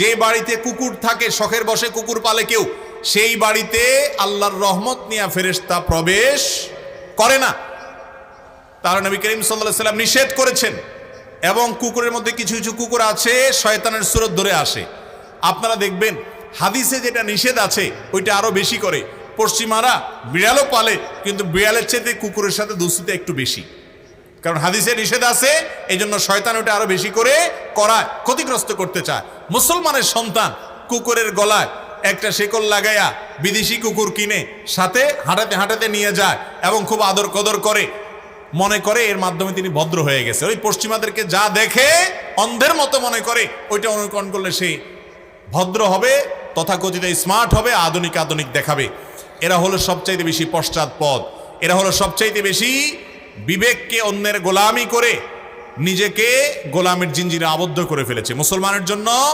যে বাড়িতে কুকুর থাকে, শখের বশে কুকুর পালে কেউ, সেই বাড়িতে আল্লাহর রহমত নিয়ে ফেরেশতা প্রবেশ করে না। তার নবী করিম সাল্লাল্লাহু আলাইহি ওয়াসাল্লাম নিষেধ করেছেন। এবং কুকুরের মধ্যে কিছু কিছু কুকুর আছে শয়তানের সুরত ধরে আসে। আপনারা দেখবেন হাদিসে যেটা নিষেধ আছে ওইটা আরো বেশি করে। পশ্চিমারা বিড়ালও পালে, কিন্তু বিড়ালের চেয়ে কুকুরের সাথে দুস্তিতে একটু বেশি, কারণ হাদিসে নিষেধ আছে, এই জন্য শয়তান ওটা আরো বেশি করে করায়, ক্ষতিগ্রস্ত করতে চায়। মুসলমানের সন্তান কুকুরের গলায় একটা শেকল লাগাইয়া বিদেশি কুকুর কিনে সাথে হাঁটাতে হাঁটাতে নিয়ে যায় এবং খুব আদর কদর করে, মনে করে এর মাধ্যমে তিনি ভদ্র হয়ে গেছে। ওই পশ্চিমাদেরকে যা দেখে অন্ধের মতো মনে করে ওইটা অনুকরণ করলে সে ভদ্র হবে, তথাকথিত স্মার্ট হবে, আধুনিক আধুনিক দেখাবে। এরা হলো সবচাইতে বেশি পশ্চাৎপদ, এরা হলো সবচাইতে বেশি বিবেককে অন্যের গোলামি করে নিজেকে গোলামের জিঞ্জিরে আবদ্ধ করে ফেলেছে। মুসলমানের জন্য